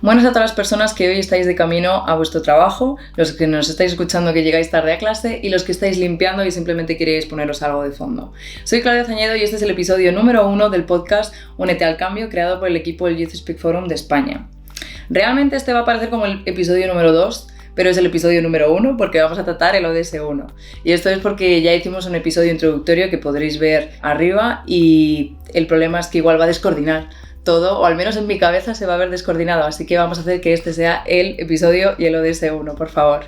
Buenas a todas las personas que hoy estáis de camino a vuestro trabajo, los que nos estáis escuchando que llegáis tarde a clase y los que estáis limpiando y simplemente queréis poneros algo de fondo. Soy Claudia Zañedo y este es el episodio número 1 del podcast Únete al Cambio, creado por el equipo del Youth Speak Forum de España. Realmente este va a parecer como el episodio número 2, pero es el episodio número 1 porque vamos a tratar el ODS 1. Y esto es porque ya hicimos un episodio introductorio que podréis ver arriba y el problema es que igual va a descoordinar todo, o al menos en mi cabeza se va a ver descoordinado, así que vamos a hacer que este sea el episodio y el ODS 1, por favor.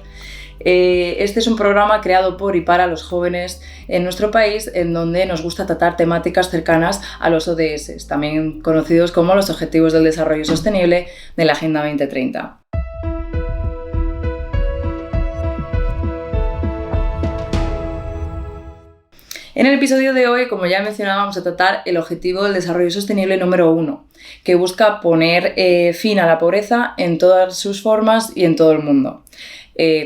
Este es un programa creado por y para los jóvenes en nuestro país, en donde nos gusta tratar temáticas cercanas a los ODS, también conocidos como los Objetivos del Desarrollo Sostenible de la Agenda 2030. En el episodio de hoy, como ya he mencionado, vamos a tratar el Objetivo del Desarrollo Sostenible número 1, que busca poner fin a la pobreza en todas sus formas y en todo el mundo.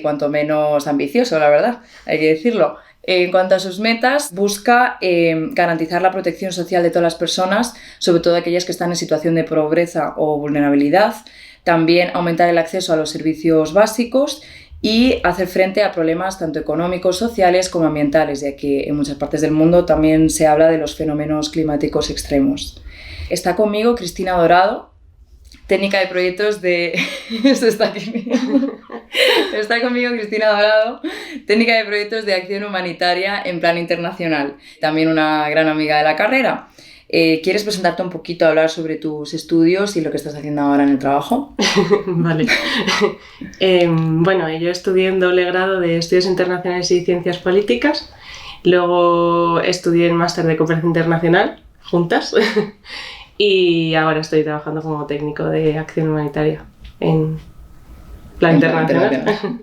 Cuanto menos ambicioso, la verdad, hay que decirlo. En cuanto a sus metas, busca garantizar la protección social de todas las personas, sobre todo aquellas que están en situación de pobreza o vulnerabilidad, también aumentar el acceso a los servicios básicos y hacer frente a problemas tanto económicos, sociales como ambientales, ya que en muchas partes del mundo también se habla de los fenómenos climáticos extremos. Está conmigo Cristina Dorado, técnica de proyectos de... Está conmigo Cristina Dorado, técnica de proyectos de acción humanitaria en plan internacional, también una gran amiga de la carrera. ¿Quieres presentarte un poquito, hablar sobre tus estudios y lo que estás haciendo ahora en el trabajo? Vale. Bueno, yo estudié en doble grado de Estudios Internacionales y Ciencias Políticas, luego estudié en Máster de Cooperación Internacional, juntas, y ahora estoy trabajando como técnico de acción humanitaria en plan internacional.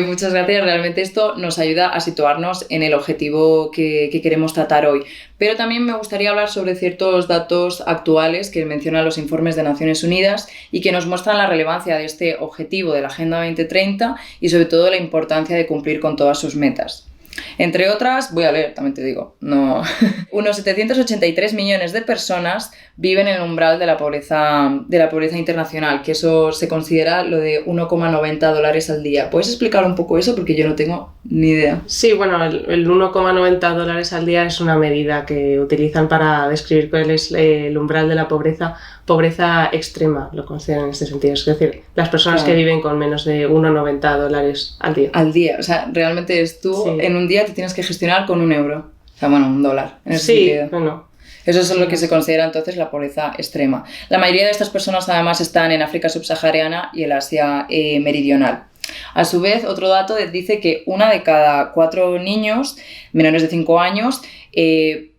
Muchas gracias, realmente esto nos ayuda a situarnos en el objetivo que queremos tratar hoy, pero también me gustaría hablar sobre ciertos datos actuales que mencionan los informes de Naciones Unidas y que nos muestran la relevancia de este objetivo de la Agenda 2030 y sobre todo la importancia de cumplir con todas sus metas. Entre otras, voy a leer, también te digo, no. Unos 783 millones de personas viven en el umbral de la pobreza internacional, que eso se considera lo de $1,90 al día. ¿Puedes explicar un poco eso? Porque yo no tengo ni idea. Sí, bueno, el $1,90 al día es una medida que utilizan para describir cuál es el umbral de la pobreza extrema, lo consideran en este sentido. Es decir, las personas que viven con menos de $1,90 al día. Al día, o sea, realmente es tú en un día te tienes que gestionar con $1. O sea, bueno, $1 en ese sentido. Bueno. Eso es lo que se considera entonces la pobreza extrema. La mayoría de estas personas además están en África subsahariana y el Asia meridional. A su vez, otro dato dice que 1 de cada 4 niños menores de 5 años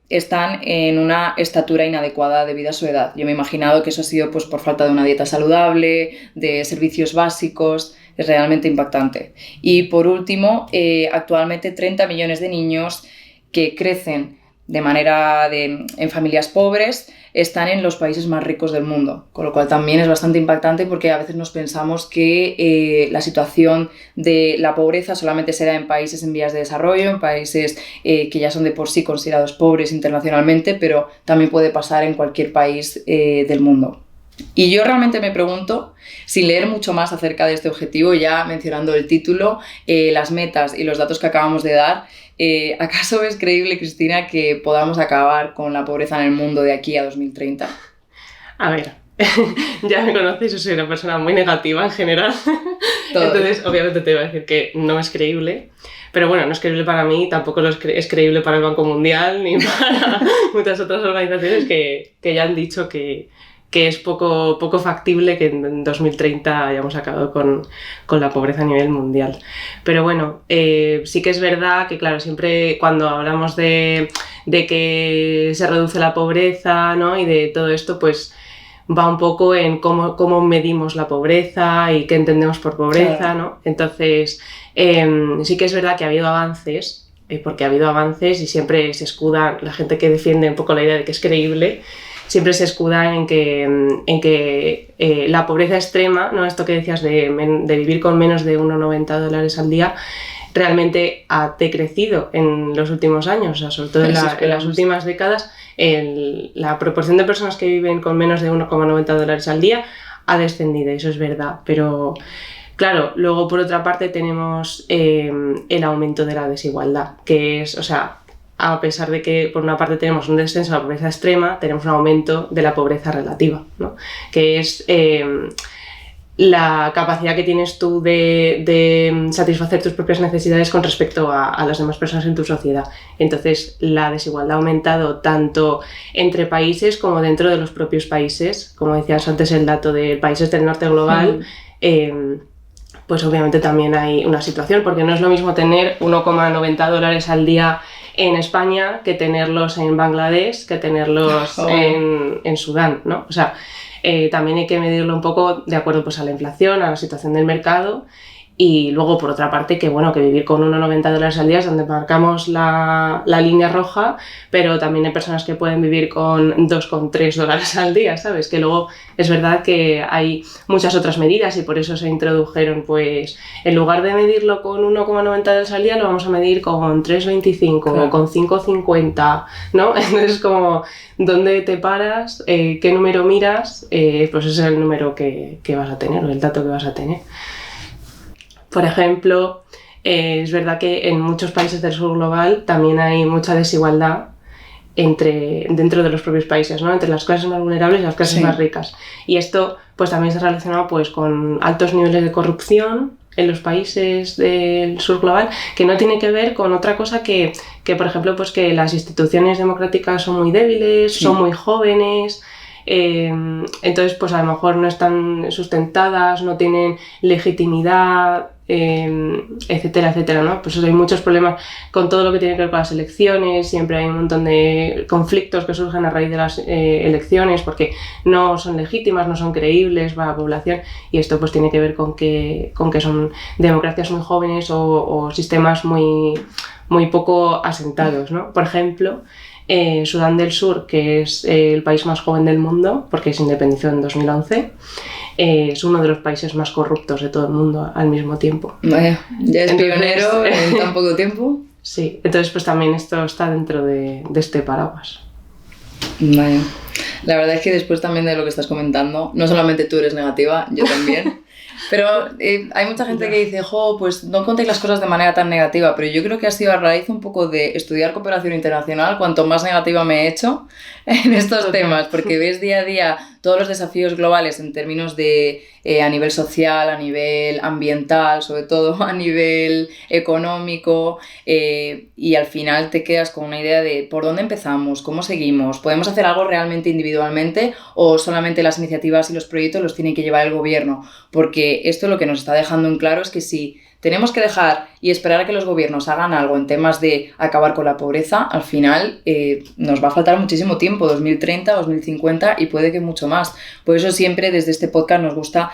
están en una estatura inadecuada debido a su edad. Yo me he imaginado que eso ha sido pues, por falta de una dieta saludable, de servicios básicos. Es realmente impactante. Y por último, actualmente 30 millones de niños que crecen en familias pobres están en los países más ricos del mundo, con lo cual también es bastante impactante porque a veces nos pensamos que la situación de la pobreza solamente se da en países en vías de desarrollo, en países que ya son de por sí considerados pobres internacionalmente, pero también puede pasar en cualquier país del mundo. Y yo realmente me pregunto, sin leer mucho más acerca de este objetivo, ya mencionando el título, las metas y los datos que acabamos de dar, ¿acaso es creíble, Cristina, que podamos acabar con la pobreza en el mundo de aquí a 2030? A ver, ya me conoces, yo soy una persona muy negativa en general. Entonces, obviamente te iba a decir que no es creíble. Pero bueno, no es creíble para mí, tampoco es creíble para el Banco Mundial ni para muchas otras organizaciones que ya han dicho que es poco factible que en 2030 hayamos acabado con la pobreza a nivel mundial. Pero bueno, sí que es verdad que, claro, siempre cuando hablamos de que se reduce la pobreza, ¿no? Y de todo esto, pues va un poco en cómo medimos la pobreza y qué entendemos por pobreza, claro, ¿no? Entonces, sí que es verdad que ha habido avances, porque ha habido avances y siempre se escuda la gente que defiende un poco la idea de que es creíble. Siempre se escuda en que la pobreza extrema, ¿no? Esto que decías de vivir con menos de $1,90 al día, realmente ha decrecido en los últimos años, o sea, sobre todo en las últimas décadas, la proporción de personas que viven con menos de $1,90 al día ha descendido, eso es verdad, pero claro, luego por otra parte tenemos el aumento de la desigualdad, que es, o sea, a pesar de que por una parte tenemos un descenso de la pobreza extrema, tenemos un aumento de la pobreza relativa, ¿no? Que es la capacidad que tienes tú de satisfacer tus propias necesidades con respecto a las demás personas en tu sociedad. Entonces, la desigualdad ha aumentado tanto entre países como dentro de los propios países. Como decías antes, el dato de países del norte global, pues obviamente también hay una situación, porque no es lo mismo tener $1,90 al día en España que tenerlos en Bangladesh, que tenerlos en Sudán, ¿no? O sea, también hay que medirlo un poco de acuerdo pues, a la inflación, a la situación del mercado, y luego por otra parte que vivir con $1,90 al día es donde marcamos la línea roja, pero también hay personas que pueden vivir con $2,3 al día, ¿sabes? Que luego es verdad que hay muchas otras medidas y por eso se introdujeron, pues en lugar de medirlo con $1,90 al día lo vamos a medir con 3,25 o con 5,50, ¿no? Entonces como dónde te paras, qué número miras, pues ese es el número que vas a tener o el dato que vas a tener. Por ejemplo, es verdad que en muchos países del sur global también hay mucha desigualdad dentro de los propios países, ¿no? Entre las clases más vulnerables y las clases más ricas. Y esto pues, también está relacionado pues, con altos niveles de corrupción en los países del sur global, que no tiene que ver con otra cosa que por ejemplo, pues, que las instituciones democráticas son muy débiles, son muy jóvenes. Entonces pues a lo mejor no están sustentadas, no tienen legitimidad, etcétera, etcétera, ¿no? Pues hay muchos problemas con todo lo que tiene que ver con las elecciones, siempre hay un montón de conflictos que surgen a raíz de las elecciones porque no son legítimas, no son creíbles para la población, y esto pues tiene que ver con que son democracias muy jóvenes o sistemas muy poco asentados, ¿no? Por ejemplo, Sudán del Sur, que es el país más joven del mundo, porque se independizó en 2011, es uno de los países más corruptos de todo el mundo al mismo tiempo. Vaya, ya es pionero en tan poco tiempo. Sí, entonces pues también esto está dentro de este paraguas. Vaya. La verdad es que después también de lo que estás comentando, no solamente tú eres negativa, yo también. Pero hay mucha gente que dice, pues no contéis las cosas de manera tan negativa, pero yo creo que ha sido a raíz un poco de estudiar cooperación internacional cuanto más negativa me he hecho en estos temas, porque ves día a día todos los desafíos globales en términos de a nivel social, a nivel ambiental, sobre todo a nivel económico, y al final te quedas con una idea de por dónde empezamos, cómo seguimos, podemos hacer algo realmente individualmente o solamente las iniciativas y los proyectos los tiene que llevar el gobierno, porque esto lo que nos está dejando en claro es que si tenemos que dejar y esperar a que los gobiernos hagan algo en temas de acabar con la pobreza, al final nos va a faltar muchísimo tiempo, 2030, 2050 y puede que mucho más. Por eso siempre desde este podcast nos gusta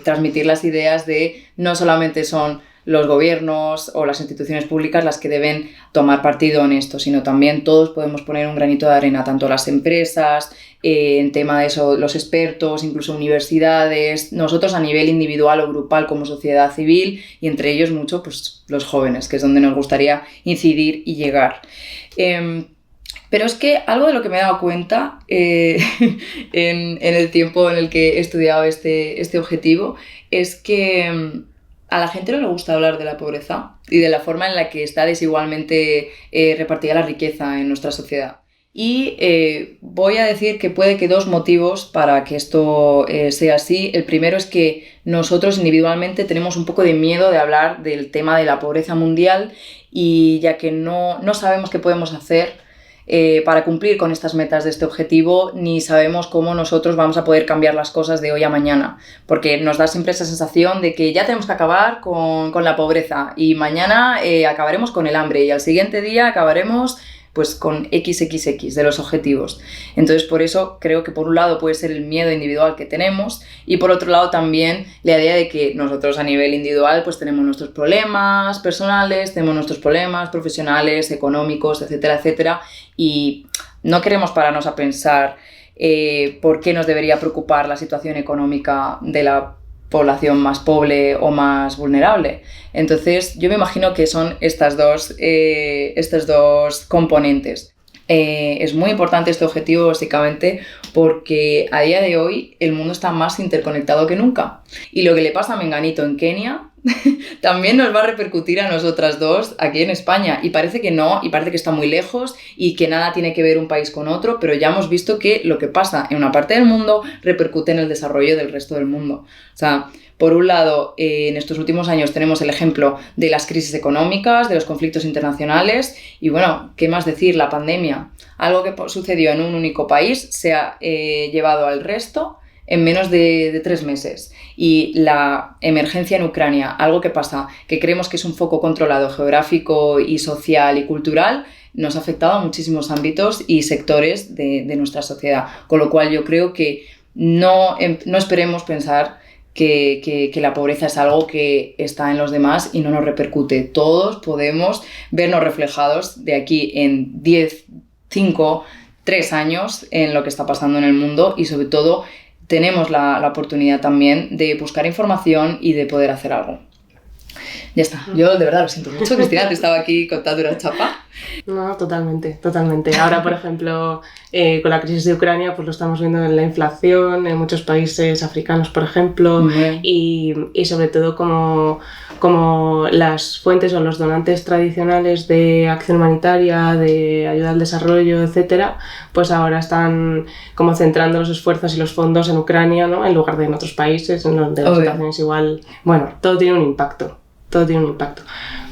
transmitir las ideas de no solamente son los gobiernos o las instituciones públicas las que deben tomar partido en esto, sino también todos podemos poner un granito de arena, tanto las empresas, en tema de eso, los expertos, incluso universidades, nosotros a nivel individual o grupal como sociedad civil y entre ellos mucho pues, los jóvenes, que es donde nos gustaría incidir y llegar. Pero es que algo de lo que me he dado cuenta en el tiempo en el que he estudiado este objetivo es que a la gente no le gusta hablar de la pobreza y de la forma en la que está desigualmente repartida la riqueza en nuestra sociedad. Y voy a decir que puede que dos motivos para que esto sea así. El primero es que nosotros individualmente tenemos un poco de miedo de hablar del tema de la pobreza mundial y ya que no sabemos qué podemos hacer para cumplir con estas metas de este objetivo, ni sabemos cómo nosotros vamos a poder cambiar las cosas de hoy a mañana, porque nos da siempre esa sensación de que ya tenemos que acabar con la pobreza y mañana acabaremos con el hambre y al siguiente día acabaremos pues con XXX de los objetivos. Entonces por eso creo que por un lado puede ser el miedo individual que tenemos y por otro lado también la idea de que nosotros a nivel individual pues tenemos nuestros problemas personales, tenemos nuestros problemas profesionales, económicos, etcétera, etcétera, y no queremos pararnos a pensar por qué nos debería preocupar la situación económica de la población más pobre o más vulnerable. Entonces yo me imagino que son estos dos componentes. Es muy importante este objetivo básicamente porque a día de hoy el mundo está más interconectado que nunca. Y lo que le pasa a Menganito en Kenia también nos va a repercutir a nosotras dos aquí en España. Y parece que no, y parece que está muy lejos y que nada tiene que ver un país con otro, pero ya hemos visto que lo que pasa en una parte del mundo repercute en el desarrollo del resto del mundo. O sea, por un lado, en estos últimos años tenemos el ejemplo de las crisis económicas, de los conflictos internacionales y, bueno, ¿qué más decir? La pandemia. Algo que sucedió en un único país se ha llevado al resto en menos de 3 meses. Y la emergencia en Ucrania, algo que pasa, que creemos que es un foco controlado geográfico y social y cultural, nos ha afectado a muchísimos ámbitos y sectores de nuestra sociedad. Con lo cual yo creo que no esperemos pensar que la pobreza es algo que está en los demás y no nos repercute. Todos podemos vernos reflejados de aquí en 10, 5, 3 años en lo que está pasando en el mundo y sobre todo tenemos la oportunidad también de buscar información y de poder hacer algo. Ya está. Yo de verdad lo siento mucho, Cristina, te estaba aquí contando una chapa. No, totalmente. Ahora, por ejemplo, con la crisis de Ucrania, pues lo estamos viendo en la inflación en muchos países africanos, por ejemplo, y sobre todo como las fuentes o los donantes tradicionales de acción humanitaria, de ayuda al desarrollo, etcétera, pues ahora están como centrando los esfuerzos y los fondos en Ucrania, ¿no? En lugar de en otros países, en donde la situación es igual. Bueno, todo tiene un impacto.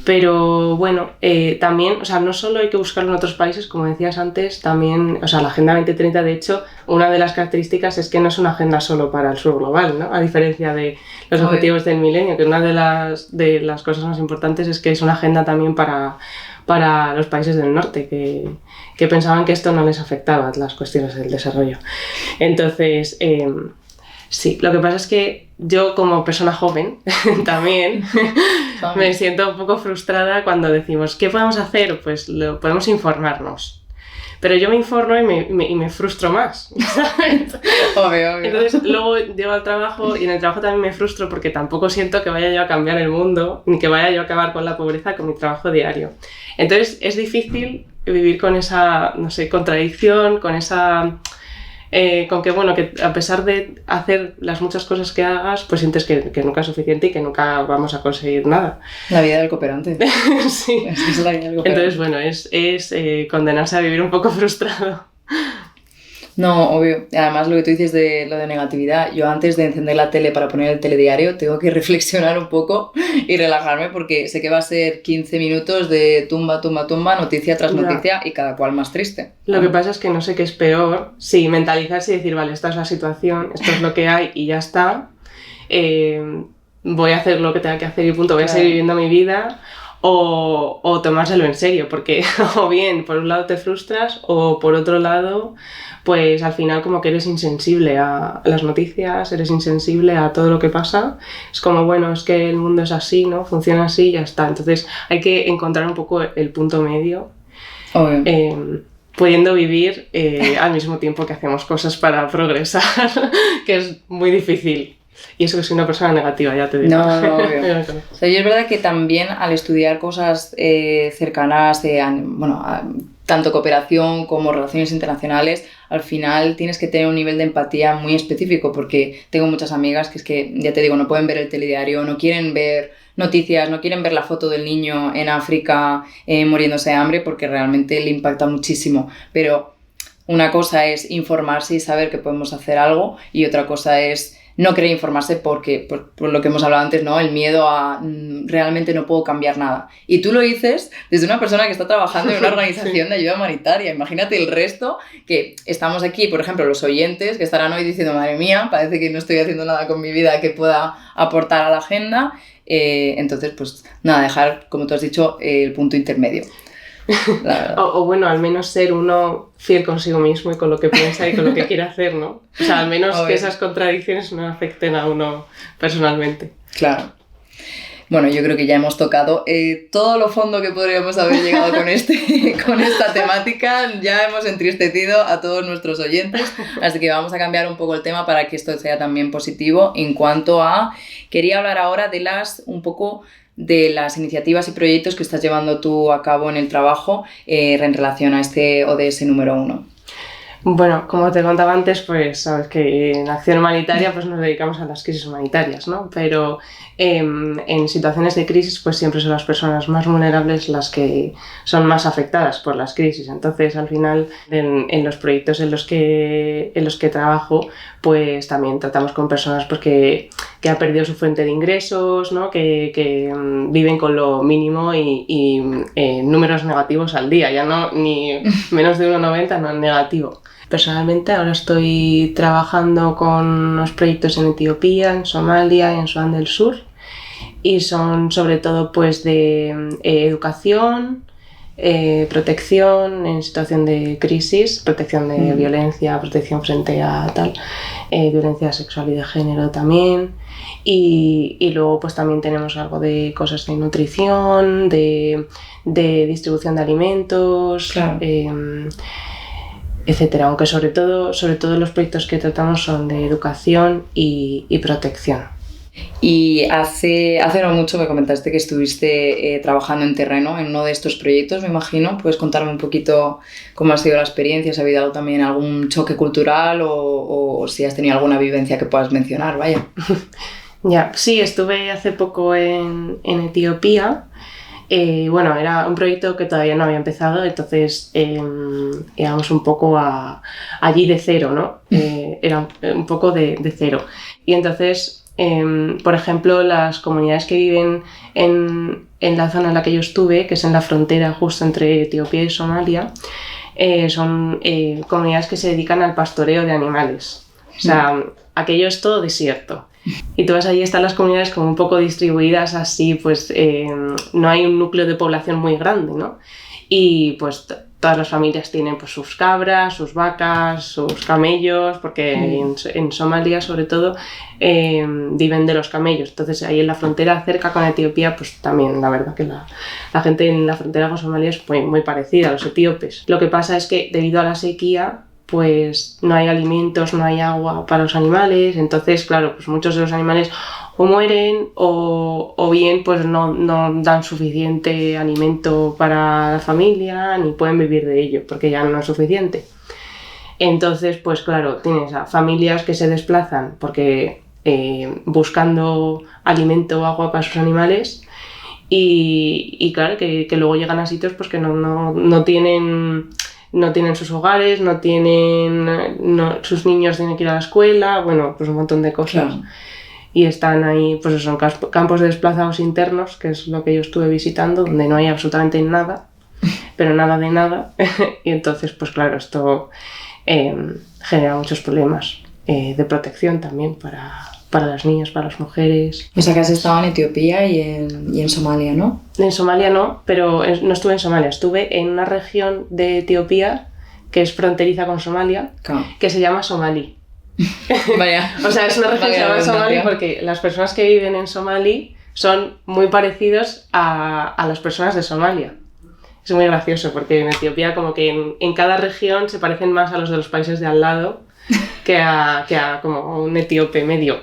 Pero bueno, también, o sea, no solo hay que buscarlo en otros países, como decías antes, también, o sea, la Agenda 2030, de hecho, una de las características es que no es una agenda solo para el sur global, ¿no? A diferencia de los objetivos del milenio, que una de las cosas más importantes es que es una agenda también para los países del norte, que pensaban que esto no les afectaba, las cuestiones del desarrollo. Entonces, sí, lo que pasa es que yo como persona joven también me siento un poco frustrada cuando decimos ¿qué podemos hacer? Pues podemos informarnos. Pero yo me informo y me frustro más, ¿sabes? Obvio. Entonces luego llego al trabajo y en el trabajo también me frustro porque tampoco siento que vaya yo a cambiar el mundo ni que vaya yo a acabar con la pobreza con mi trabajo diario. Entonces es difícil vivir con esa, no sé, contradicción, con esa... con que, bueno, que a pesar de hacer las muchas cosas que hagas, pues sientes que nunca es suficiente y que nunca vamos a conseguir nada. La vida del cooperante. Sí. Es la vida del cooperante. Entonces, bueno, es condenarse a vivir un poco frustrado. No, obvio. Además, lo que tú dices de lo de negatividad, yo antes de encender la tele para poner el telediario tengo que reflexionar un poco y relajarme porque sé que va a ser 15 minutos de tumba, noticia tras noticia y cada cual más triste. Lo que pasa es que no sé qué es peor. Sí, mentalizarse y decir, vale, esta es la situación, esto es lo que hay y ya está. Voy a hacer lo que tenga que hacer y punto, voy a seguir viviendo mi vida. O tomárselo en serio, porque o bien por un lado te frustras o por otro lado pues al final como que eres insensible a las noticias, eres insensible a todo lo que pasa, es como bueno, es que el mundo es así, ¿no? Funciona así y ya está. Entonces hay que encontrar un poco el punto medio, pudiendo vivir al mismo tiempo que hacemos cosas para progresar, que es muy difícil. Y eso que soy una persona negativa, ya te digo. No, obvio. O sea, yo es verdad que también al estudiar cosas cercanas, tanto cooperación como relaciones internacionales, al final tienes que tener un nivel de empatía muy específico porque tengo muchas amigas que es que, ya te digo, no pueden ver el telediario, no quieren ver noticias, no quieren ver la foto del niño en África muriéndose de hambre porque realmente le impacta muchísimo. Pero una cosa es informarse y saber que podemos hacer algo y otra cosa es no querer informarse porque, por lo que hemos hablado antes, ¿no? El miedo a realmente no puedo cambiar nada. Y tú lo dices desde una persona que está trabajando en una organización de ayuda humanitaria. Imagínate el resto que estamos aquí, por ejemplo, los oyentes que estarán hoy diciendo, madre mía, parece que no estoy haciendo nada con mi vida que pueda aportar a la agenda. Entonces, pues nada, dejar, como tú has dicho, el punto intermedio. O bueno, al menos ser uno fiel consigo mismo y con lo que piensa y con lo que quiere hacer, ¿no? O sea, al menos que esas contradicciones no afecten a uno personalmente. Claro. Bueno, yo creo que ya hemos tocado todo lo fondo que podríamos haber llegado con esta temática. Ya hemos entristecido a todos nuestros oyentes, así que vamos a cambiar un poco el tema para que esto sea también positivo. En cuanto a... Quería hablar ahora de de las iniciativas y proyectos que estás llevando tú a cabo en el trabajo en relación a este ODS número 1. Bueno, como te contaba antes, pues sabes que en acción humanitaria pues nos dedicamos a las crisis humanitarias, ¿no? Pero en situaciones de crisis pues siempre son las personas más vulnerables las que son más afectadas por las crisis. Entonces, al final, en los proyectos en los que trabajo, pues también tratamos con personas pues, que han perdido su fuente de ingresos, ¿no? que viven con lo mínimo y números negativos al día, ya no ni menos de 1,90, no negativo. Personalmente ahora estoy trabajando con unos proyectos en Etiopía, en Somalia y en Sudán del Sur y son sobre todo pues de educación, protección en situación de crisis, protección de violencia, protección frente a violencia sexual y de género también. Y luego pues también tenemos algo de cosas de nutrición, de distribución de alimentos, claro. Etcétera, aunque sobre todo los proyectos que tratamos son de educación y protección. Y hace no mucho me comentaste que estuviste trabajando en terreno en uno de estos proyectos, me imagino. ¿Puedes contarme un poquito cómo ha sido la experiencia? ¿Si ha habido también algún choque cultural o si has tenido alguna vivencia que puedas mencionar? Vaya. Ya, sí, estuve hace poco en Etiopía. Bueno, era un proyecto que todavía no había empezado, entonces íbamos un poco allí de cero, ¿no? Era un poco de cero. Y entonces, por ejemplo, las comunidades que viven en la zona en la que yo estuve, que es en la frontera justo entre Etiopía y Somalia, son comunidades que se dedican al pastoreo de animales. O sea, aquello es todo desierto. Y tú vas allí, están las comunidades como un poco distribuidas así, pues no hay un núcleo de población muy grande, ¿no? Y pues todas las familias tienen pues sus cabras, sus vacas, sus camellos, porque en Somalia sobre todo viven de los camellos. Entonces ahí en la frontera cerca con Etiopía, pues también la verdad que la gente en la frontera con Somalia es muy, muy parecida a los etíopes. Lo que pasa es que debido a la sequía, pues no hay alimentos, no hay agua para los animales, entonces claro, pues muchos de los animales o mueren o bien pues no dan suficiente alimento para la familia ni pueden vivir de ello porque ya no es suficiente. Entonces pues claro, tienes a familias que se desplazan porque buscando alimento o agua para sus animales y claro, que luego llegan a sitios pues que no tienen sus hogares, sus niños tienen que ir a la escuela, bueno, pues un montón de cosas. Claro. Y están ahí, pues son campos de desplazados internos, que es lo que yo estuve visitando, donde no hay absolutamente nada, pero nada de nada. Y entonces, pues claro, esto genera muchos problemas de protección también para las niñas, para las mujeres. O sea que has estado en Etiopía y en Somalia, ¿no? En Somalia no, pero no estuve en Somalia, estuve en una región de Etiopía que es fronteriza con Somalia, que se llama Somalí. Vaya. O sea, es una región que se llama Somalí porque las personas que viven en Somalí son muy parecidos a las personas de Somalia. Es muy gracioso porque en Etiopía como que en cada región se parecen más a los de los países de al lado que a como un etíope medio.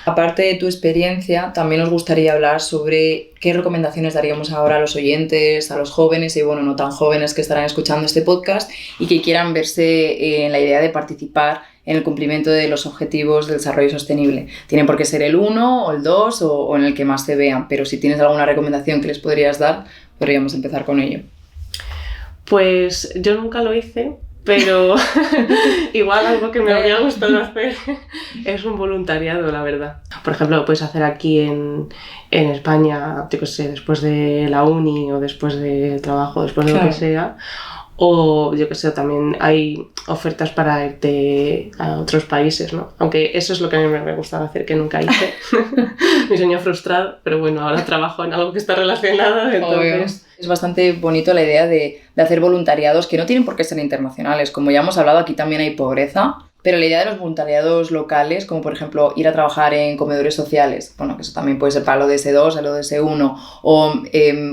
Aparte de tu experiencia, también nos gustaría hablar sobre qué recomendaciones daríamos ahora a los oyentes, a los jóvenes y bueno, no tan jóvenes que estarán escuchando este podcast y que quieran verse en la idea de participar en el cumplimiento de los objetivos de desarrollo sostenible. Tienen por qué ser el 1 o el 2 o en el que más se vean, pero si tienes alguna recomendación que les podrías dar, podríamos empezar con ello. Pues yo nunca lo hice, pero igual algo que me habría gustado hacer es un voluntariado, la verdad. Por ejemplo, lo puedes hacer aquí en España, yo qué sé, después de la uni o después del trabajo, después de lo que sea. O yo qué sé, también hay ofertas para irte a otros países, ¿no? Aunque eso es lo que a mí me gustaba hacer, que nunca hice. Mi sueño frustrado, pero bueno, ahora trabajo en algo que está relacionado, entonces... Es bastante bonito la idea de hacer voluntariados que no tienen por qué ser internacionales. Como ya hemos hablado, aquí también hay pobreza, pero la idea de los voluntariados locales, como por ejemplo ir a trabajar en comedores sociales, bueno, que eso también puede ser para lo de S2, a lo de S1, o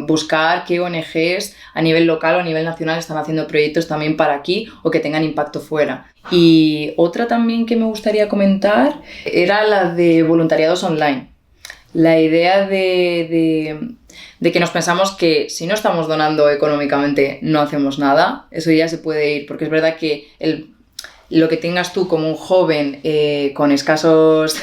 buscar qué ONGs a nivel local o a nivel nacional están haciendo proyectos también para aquí o que tengan impacto fuera. Y otra también que me gustaría comentar era la de voluntariados online. La idea de que nos pensamos que si no estamos donando económicamente no hacemos nada, eso ya se puede ir, porque es verdad que el lo que tengas tú como un joven con escasos,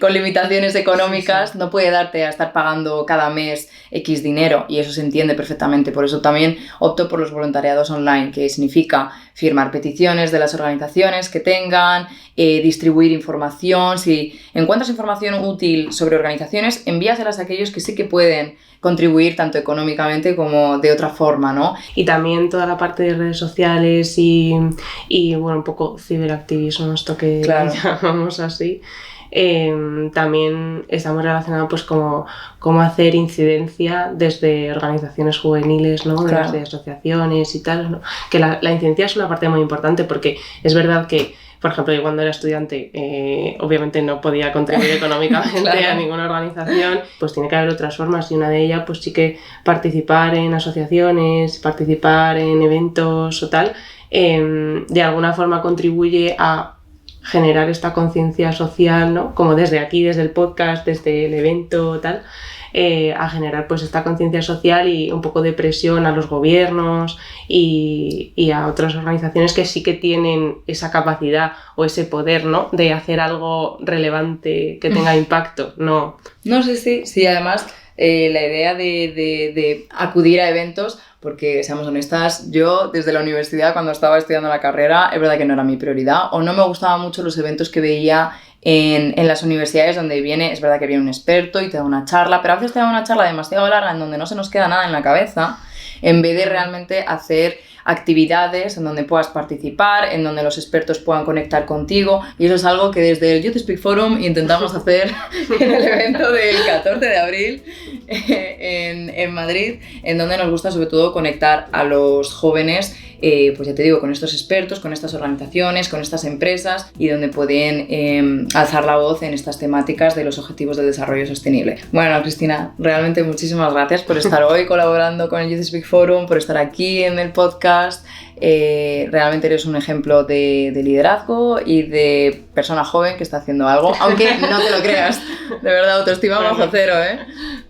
con limitaciones económicas, no puede darte a estar pagando cada mes X dinero, y eso se entiende perfectamente. Por eso también opto por los voluntariados online, que significa firmar peticiones de las organizaciones que tengan, distribuir información. Si encuentras información útil sobre organizaciones, envíaselas a aquellos que sí que pueden contribuir tanto económicamente como de otra forma, ¿no? Y también toda la parte de redes sociales y bueno, un poco ciberactivismo, esto que llamamos así. También está muy relacionado pues como hacer incidencia desde organizaciones juveniles, ¿no? Desde asociaciones y tal, ¿no? Que la incidencia es una parte muy importante, porque es verdad que, por ejemplo, yo cuando era estudiante obviamente no podía contribuir económicamente a ninguna organización, pues tiene que haber otras formas, y una de ellas pues sí que participar en asociaciones, participar en eventos o tal, de alguna forma contribuye a generar esta conciencia social, ¿no? Como desde aquí, desde el podcast, desde el evento, tal, a generar pues esta conciencia social y un poco de presión a los gobiernos y a otras organizaciones que sí que tienen esa capacidad o ese poder, ¿no? De hacer algo relevante que tenga impacto, ¿no? No sé si además la idea de acudir a eventos, porque seamos honestas, yo desde la universidad, cuando estaba estudiando la carrera, es verdad que no era mi prioridad, o no me gustaban mucho los eventos que veía en las universidades, donde es verdad que viene un experto y te da una charla, pero a veces te da una charla demasiado larga en donde no se nos queda nada en la cabeza, en vez de realmente hacer actividades en donde puedas participar, en donde los expertos puedan conectar contigo, y eso es algo que desde el Youth Speak Forum intentamos hacer en el evento del 14 de abril en Madrid, en donde nos gusta sobre todo conectar a los jóvenes, pues ya te digo, con estos expertos, con estas organizaciones, con estas empresas, y donde pueden alzar la voz en estas temáticas de los objetivos de desarrollo sostenible. Bueno, Cristina, realmente muchísimas gracias por estar hoy colaborando con el Youth Speak Forum, por estar aquí en el podcast. Realmente eres un ejemplo de liderazgo y de persona joven que está haciendo algo, aunque no te lo creas, de verdad, autoestima bajo cero, ¿eh?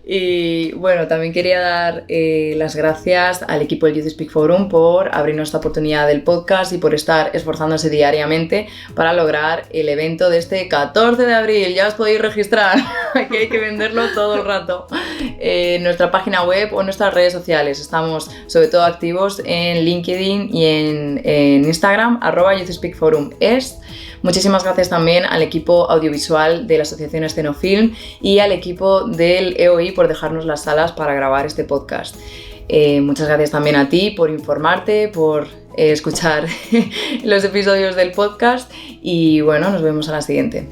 Y bueno, también quería dar las gracias al equipo del Youth Speak Forum por abrirnos esta oportunidad del podcast y por estar esforzándose diariamente para lograr el evento de este 14 de abril. Ya os podéis registrar, aquí hay que venderlo todo el rato. En nuestra página web o en nuestras redes sociales estamos sobre todo activos en LinkedIn y en Instagram, @YouthSpeakForum. Muchísimas gracias también al equipo audiovisual de la Asociación Escenofilm y al equipo del EOI por dejarnos las salas para grabar este podcast. Muchas gracias también a ti por informarte, por escuchar los episodios del podcast, y bueno, nos vemos a la siguiente.